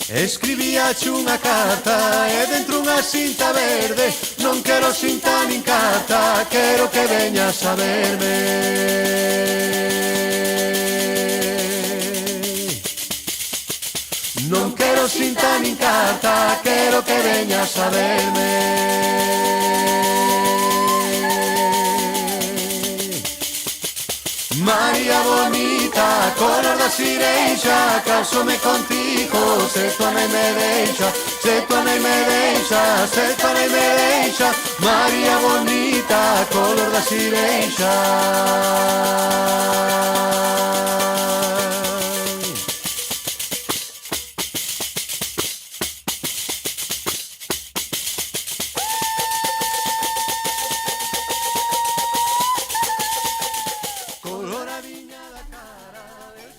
Escribíache unha carta e dentro unha cinta verde. Non quero cinta nin carta, quero que veñas a verme. Non quero cinta nin carta, quero que veñas a verme. María bonita, color da sireixa, casome contigo, se tua nai me deixa, se tua nai me deixa, se tua nai me deixa. María bonita, color da sireixa.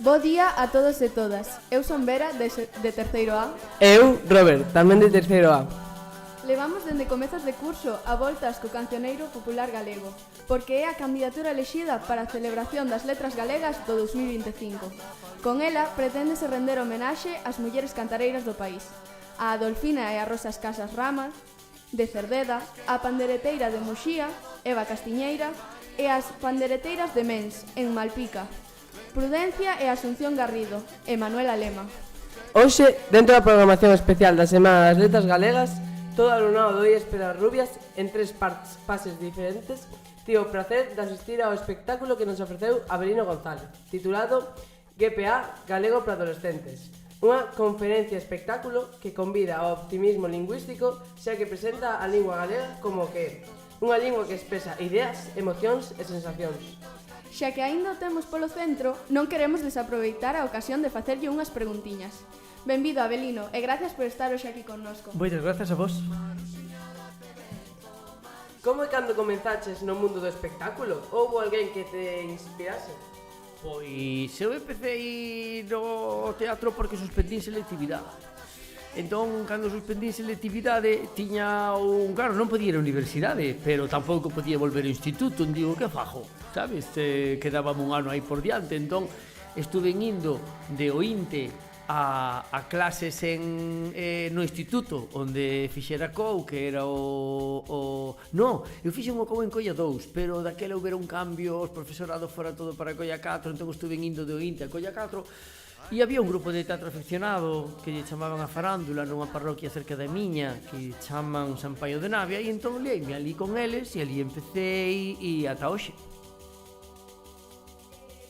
Bo día a todos e todas. Eu son Vera, de terceiro A. Eu, Robert, tamén de terceiro A. Levamos dende comezos de curso a voltas co cancioneiro popular galego, porque é a candidatura elexida para a celebración das letras galegas do 2025. Con ela, preténdese render homenaxe ás mulleres cantareiras do país, a Adolfina e a Rosas Casas Rama, de Cerdeda, a pandereteira de Muxía, Eva Castiñeira, e as pandereteiras de Mens, en Malpica, Prudencia e Asunción Garrido, e Manuela Lema. Hoxe, dentro da programación especial da Semana das Letras Galegas, todo o alumnado do IES Pedras Rubias, en tres pases diferentes, tivo o prazer de asistir ao espectáculo que nos ofreceu Avelino González, titulado GPA Galego para Adolescentes, unha conferencia espectáculo que convida ao optimismo lingüístico, xa que presenta a lingua galega como que é unha lingua que expresa ideas, emocións e sensacións. Xa que aínda o temos polo centro, non queremos desaproveitar a ocasión de facerlle unhas preguntiñas. Benvido, Avelino, e gracias por estar hoxe aquí connosco. Moitas grazas a vos. Como e cando comenzaches no mundo do espectáculo? Houbo alguén que te inspirase? Pois eu empecé no teatro porque suspendín selectividade. Entón, cando suspendín selectividade, tiña un... Claro, non podía ir á universidade, pero tampouco podía volver ao instituto. Digo, que fajo? Sabes? Quedábame un ano aí por diante. Entón, estuve indo de ointe a clases no instituto, onde fixera COU, que era No, eu fixen o COU en Colla 2, pero daquela houbera un cambio, os profesorados fora todo para Colla 4, entón estuve indo de ointe a Colla 4. E había un grupo de teatro afeccionado que lle chamaban a Farándula nunha parroquia cerca da miña, que chaman San Paio de Navia, e entón leime ali con eles e ali empecé e ata hoxe.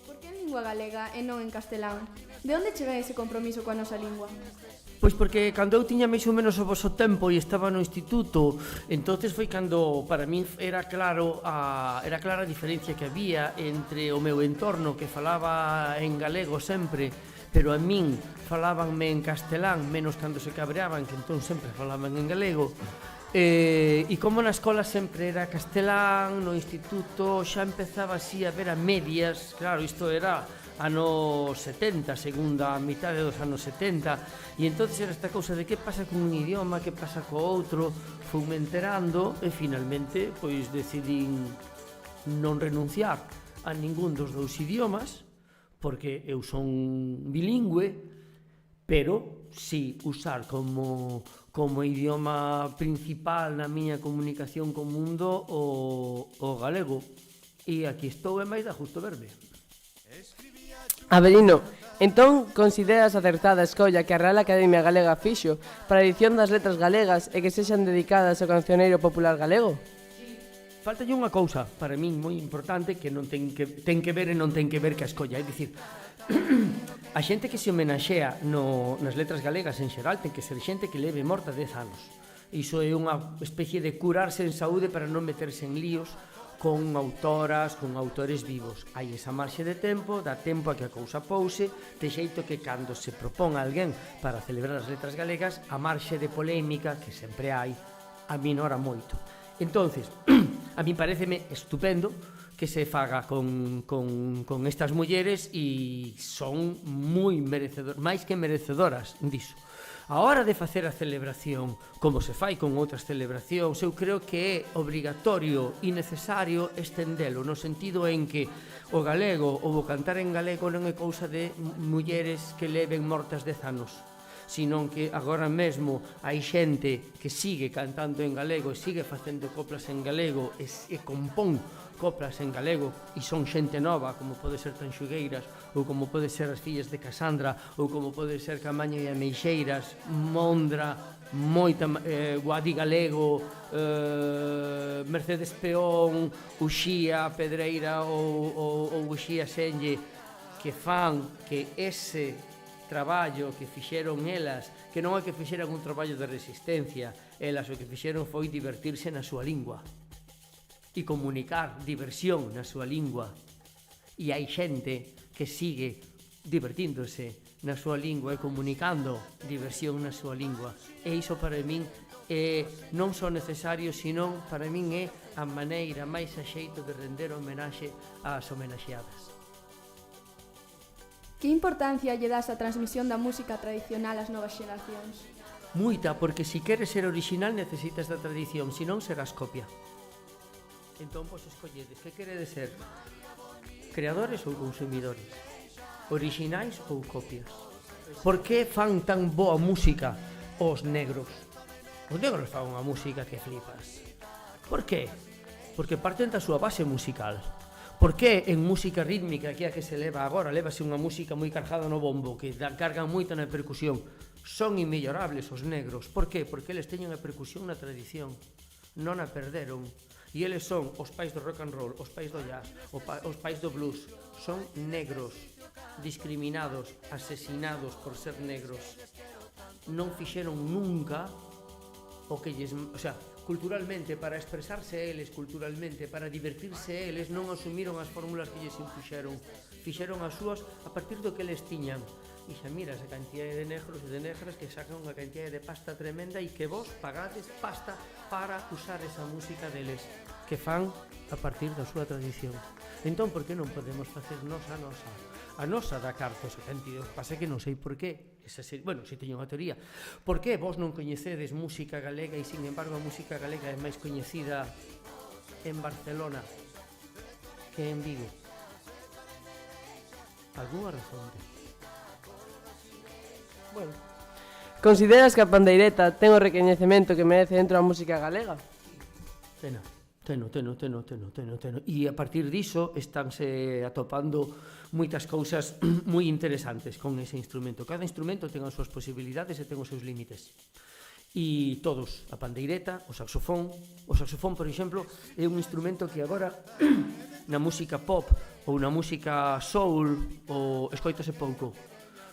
Por que en lingua galega e non en castelán? De onde chega ese compromiso coa nosa lingua? Pois porque cando eu tiña máis ou menos o voso tempo e estaba no instituto, entonces foi cando para min era clara a diferencia que había entre o meu entorno, que falaba en galego sempre, pero a min falabanme en castelán, menos cando se cabreaban, que entón sempre falaban en galego. E como na escola sempre era castelán, no instituto xa empezaba así a ver a medias. Claro, isto era anos 70, segunda mitade dos anos 70, e entonces era esta cousa de que pasa con un idioma, que pasa co outro. Fui-me enterando e finalmente pois decidín non renunciar a ningún dos dous idiomas, porque eu son bilingüe, pero si usar como idioma principal na miña comunicación co mundo o galego. E aquí estou, e máis da justo verme. Avelino, entón consideras acertada a escolla que a Real Academia Galega fixo para a edición das letras galegas e que sexan dedicadas ao cancioneiro popular galego? Faltalle unha cousa para min moi importante que non ten que ver e non ten que ver ca escolla, é dicir, a xente que se homenaxea nas letras galegas en xeral ten que ser xente que leve morta 10 anos. Iso é unha especie de curarse en saúde para non meterse en líos con autoras, con autores vivos. Hai esa marxe de tempo, dá tempo a que a cousa pouse, de xeito que cando se propón a alguén para celebrar as letras galegas, a marxe de polémica, que sempre hai, aminora moito. Entonces, a mí pareceme estupendo que se faga con estas mulleres e son moi merecedoras, máis que merecedoras diso. A hora de facer a celebración, como se fai con outras celebracións, eu creo que é obrigatorio e necesario estendelo, no sentido en que o galego ou o cantar en galego non é cousa de mulleres que leven mortas 10 anos. senón que agora mesmo hai xente que sigue cantando en galego e sigue facendo coplas en galego e compón coplas en galego e son xente nova, como pode ser Tanxugueiras ou como pode ser as fillas de Casandra ou como pode ser Camaño e Ameixeiras, Mondra, moita Guadi Galego, Mercedes Peón, Uxía Pedreira ou Uxía Senlle, que fan que ese traballo que fixeron elas, que non é que fixeran un traballo de resistencia, elas o que fixeron foi divertirse na súa lingua e comunicar diversión na súa lingua, e hai xente que sigue divertíndose na súa lingua e comunicando diversión na súa lingua, e iso para min non só necesario, senón para min é a maneira máis axeito de render homenaxe ás homenaxeadas. Que importancia lle das a transmisión da música tradicional ás novas xeracións? Moita, porque se queres ser original necesitas da tradición, senón serás copia. Entón, pois escolledes, que queredes ser? Creadores ou consumidores? Orixinais ou copias? Por que fan tan boa música os negros? Os negros fan unha música que flipas. Por que? Porque parten da súa base musical. Por que en música rítmica, que é a que se leva agora, levase unha música moi cargada no bombo, que cargan moito na percusión? Son inmellorables os negros. Por que? Porque eles teñen a percusión na tradición, non a perderon. E eles son os pais do rock and roll, os pais do jazz, os pais do blues. Son negros, discriminados, asesinados por ser negros. Non fixeron nunca o que lles... O sea, culturalmente, para expresarse eles, culturalmente, para divertirse eles, non asumiron as fórmulas que lles impuxeron. Fixeron as súas a partir do que eles tiñan. E xa miras a cantidade de negros e de negras que sacan unha cantidade de pasta tremenda e que vos pagades pasta para usar esa música deles, que fan a partir da súa tradición. Entón, por que non podemos facer nos a nosa? A nosa da cartos a cantidade. Pasa que non sei por qué. Bueno, se teño unha teoría. Por que vos non coñecedes música galega e, sin embargo, a música galega é máis coñecida en Barcelona que en Vigo? Alguna razón ten. Bueno, consideras que a pandeireta ten o recoñecemento que merece dentro da música galega? Teno. E a partir diso estánse atopando moitas cousas moi interesantes con ese instrumento. Cada instrumento ten as súas posibilidades e ten os seus límites. E todos, a pandeireta, o saxofón, por exemplo, é un instrumento que agora na música pop ou na música soul ou escoitase pouco.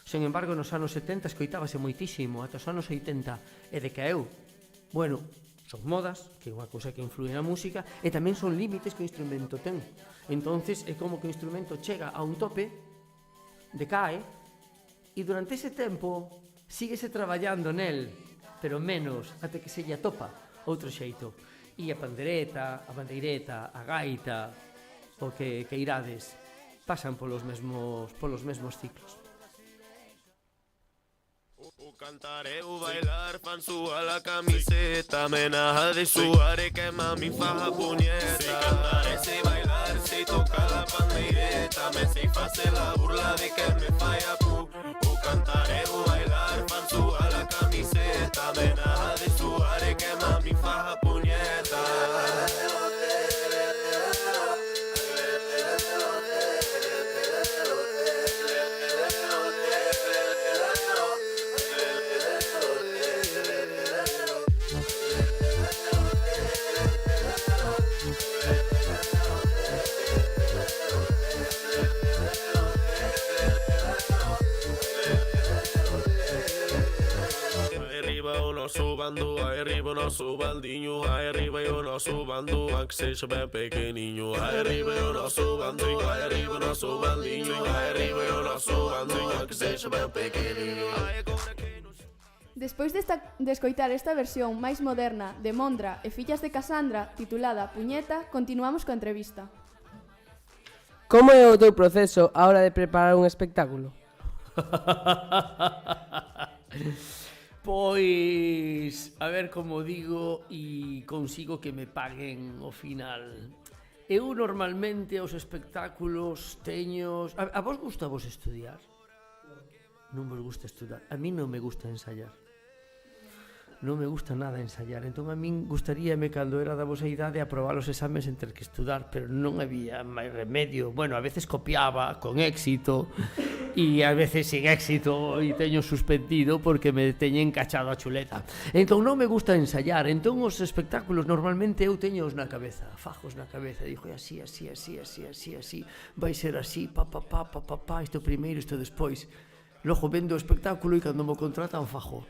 Sen embargo, nos anos 70 escoitábase moitísimo, ata os anos 80, e decaeu. Bueno, son modas, que é unha cousa que influe na música, e tamén son límites que o instrumento ten. Entonces, é como que o instrumento chega a un tope, decae, e durante ese tempo síguese traballando nel, pero menos, até que se lle atopa outro xeito. E a pandereta, a bandeireta, a gaita, o que irades, pasan polos mesmos ciclos. O cantar é o bailar, fan sua la camiseta, menaja de suar e que mami faja punheta. Sei cantar é sei bailar, sei tocar la pandeireta, me sei facer la burla de que me falla pu. O cantar é o bailar, fan sua la camiseta, menaja de suar e que mami faja punheta. Subando, aí arriba o nosso bandinho, aí arriba o nosso bando, que seja bem pequenininho. Aí arriba o nosso bandinho, aí arriba o nosso bandinho, aí arriba o nosso bandinho, que seja bem pequenininho. Despois de escoitar esta versión máis moderna de Mondra e Fillas de Casandra, titulada Puñeta, continuamos coa entrevista. Como é o teu proceso a hora de preparar un espectáculo? Pois, a ver como digo e consigo que me paguen ao final. Eu normalmente os espectáculos teño... A vos gusta vos estudiar? non vos gusta estudar. A mí non me gusta ensayar. Non me gusta nada ensayar. Entón a min gustaríame, cando era da vosa idade, aprobar os exames en ter que estudar, pero non había máis remedio. Bueno, a veces copiaba con éxito e a veces sin éxito e teño suspendido porque me teñen cachado a chuleta. Entón non me gusta ensayar. Entón os espectáculos normalmente eu teños na cabeza, fajos na cabeza, digo así, así, así, así, así, así, vai ser así, pa, pa, pa, pa, pa, pa, isto primeiro, isto despois. Logo vendo o espectáculo e cando me contratan fajo.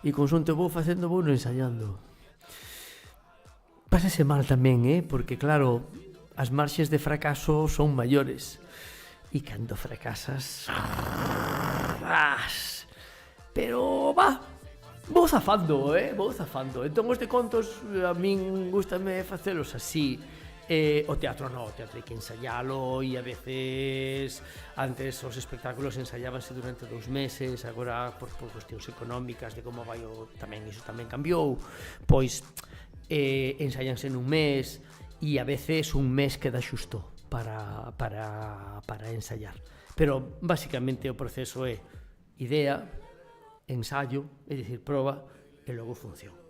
E con xunto vou facendo, vou ensayando. Pásase mal tamén, porque claro, as marxes de fracaso son maiores. E cando fracasas... Pero, vou zafando, vou zafando. Entón, os de contos, a min gustame facelos así. O teatro non, o teatro hai que ensayalo e a veces antes os espectáculos ensayábanse durante 2 meses, agora por cuestións económicas de como vai tamén iso tamén cambiou, pois ensaianse nun mes e a veces un mes queda xusto para ensayar, pero basicamente o proceso é idea, ensayo, é dicir, proba e logo función.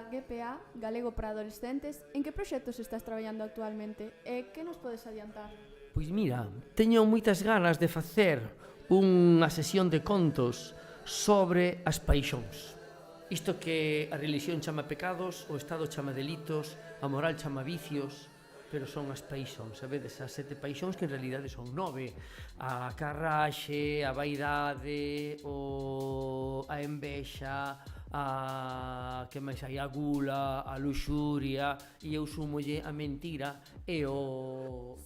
GPA, Galego para Adolescentes, en que proxectos estás traballando actualmente e que nos podes adiantar? Pois mira, teño moitas ganas de facer unha sesión de contos sobre as paixóns. Isto que a religión chama pecados, o Estado chama delitos, a moral chama vicios, pero son as paixóns, sabedes, as 7 paixóns que en realidade son 9. A carraxe, a vaidade, a envexa, que máis hai, a gula, a luxuria, e eu sumolle a mentira e o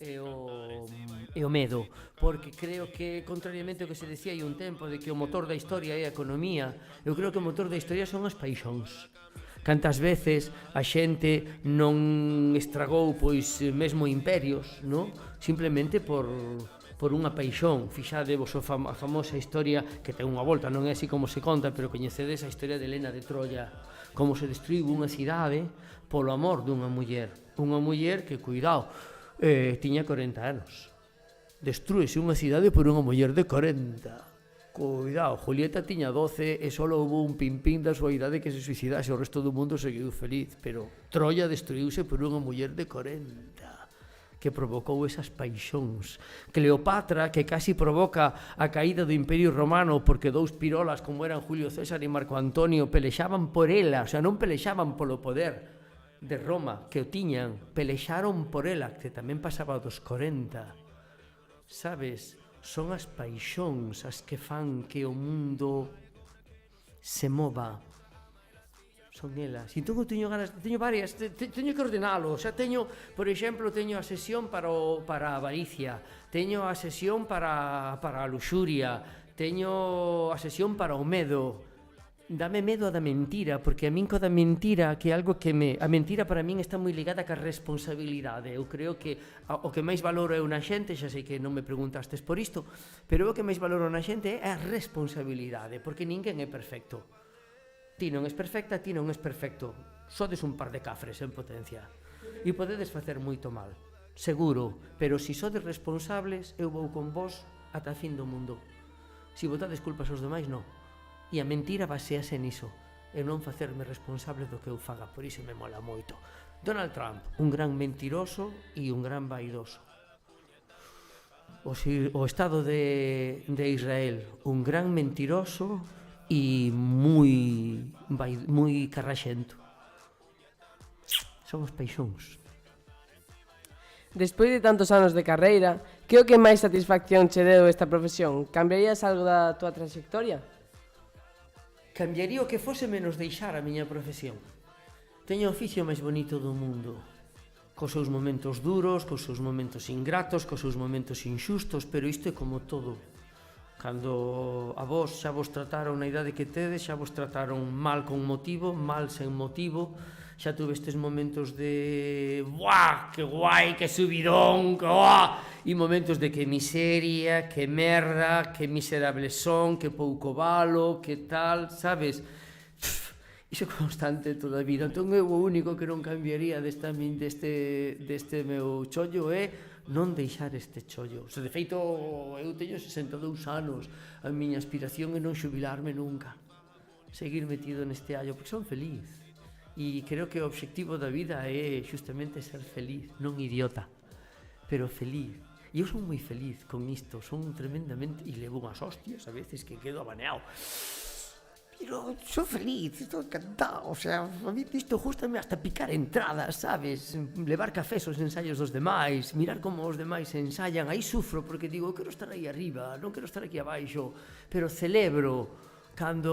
medo, porque creo que, contrariamente ao que se decía hai un tempo de que o motor da historia é a economía, eu creo que o motor da historia son as paixóns. Cantas veces a xente non estragou pois mesmo imperios, non? Simplemente por unha paixón. Fixadevos a famosa historia que ten unha volta, non é así como se conta, pero coñecedes a historia de Helena de Troya, como se destruiu unha cidade polo amor dunha muller que, cuidado, tiña 40 anos. Destrúese unha cidade por unha muller de 40. Cuidado, Julieta tiña 12 e só houve un pimpín da súa idade que se suicidase, o resto do mundo seguiu feliz, pero Troya destruiuse por unha muller de 40 que provocou esas paixóns. Cleopatra, que casi provoca a caída do Imperio Romano porque 2 pirolas como eran Julio César e Marco Antonio pelexaban por ela, o sea, non pelexaban polo poder de Roma, que o tiñan, pelexaron por ela, que tamén pasaba dos 40. Sabes, son as paixóns as que fan que o mundo se mova. Son elas. Entón eu teño ganas, teño varias, teño que ordenalo, xa teño, por exemplo, teño a sesión para a avaricia, teño a sesión para a luxuria, teño a sesión para o medo. Dame medo a da mentira, porque a min co da mentira, que é algo que a mentira para min está moi ligada ca responsabilidade. Eu creo que o que máis valoro é unha xente, xa sei que non me preguntastes por isto, pero o que máis valoro na xente é a responsabilidade, porque ninguén é perfecto. Ti non és perfecta, ti non és perfecto. Sodes un par de cafres en potencia. E podedes facer moito mal. Seguro, pero se sodes responsables, eu vou con vos ata a fin do mundo. Se botades culpas aos demais, non. E a mentira basease niso, e non facerme responsable do que eu faga, por iso me mola moito. Donald Trump, un gran mentiroso e un gran vaidoso. O Estado de Israel, un gran mentiroso e moi carraxento. Son os paixóns. Despois de tantos anos de carreira, que o que máis satisfacción che deu esta profesión? Cambiarías algo da tua trayectoria? Cambiaría o que fose menos deixar a miña profesión. Teño o oficio máis bonito do mundo, cos seus momentos duros, cos seus momentos ingratos, cos seus momentos inxustos, pero isto é como todo. Cando a vos xa vos trataron na idade que tedes, xa vos trataron mal con motivo, mal sen motivo, xa tuvestes momentos de ¡buah! Que guai, que subidón, que ¡buah! E momentos de que miseria, que merda, que miserables son, que pouco valo, que tal, sabes? Iso é constante toda a vida. Entón eu o único que non cambiaría deste meu chollo é non deixar este chollo. Se de feito, eu teño 62 anos, a miña aspiración é non xubilarme nunca. Seguir metido neste allo, porque son feliz. E creo que o obxectivo da vida é justamente ser feliz, non idiota, pero feliz. E eu son moi feliz con isto, son tremendamente... E levo unhas hostias a veces que quedo abaneado. Pero sou feliz, estou encantado, o sea, a mí isto gustame hasta picar entradas, sabes? Levar cafés aos ensaios dos demais, mirar como os demais ensayan, aí sufro porque digo, eu quero estar aí arriba, non quero estar aquí abaixo, pero celebro cando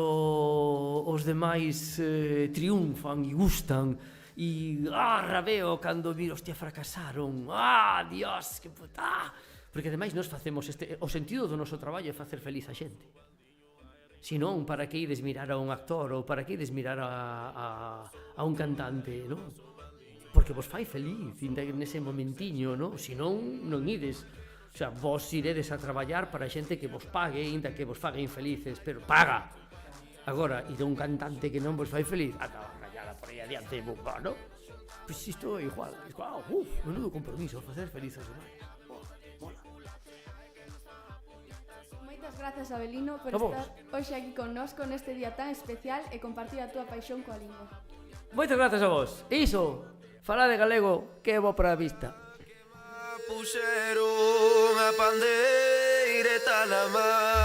os demais triunfan e gustan, e rabeo cando miro, hostia, fracasaron, Dios, que puta, porque ademais nos facemos o sentido do noso traballo é facer feliz a xente. Si non, para que ides mirar a un actor ou para que ides mirar a un cantante, non? Porque vos fai feliz nese momentiño, non? Si non, non ides. O sea, vos iredes a traballar para xente que vos pague, ainda que vos faga infelices, pero paga. Agora, ir a un cantante que non vos fai feliz, ata rayada por aí adiante, non? Pois isto é igual. Menudo compromiso, facer feliz aos demais. Grazas, Abelino, por estar hoxe aquí connosco neste día tan especial e compartir a túa paixón coa lingua. Moitas grazas a vos. Iso, falar de galego que é bo para a vista. Puxeron a pandeireta na man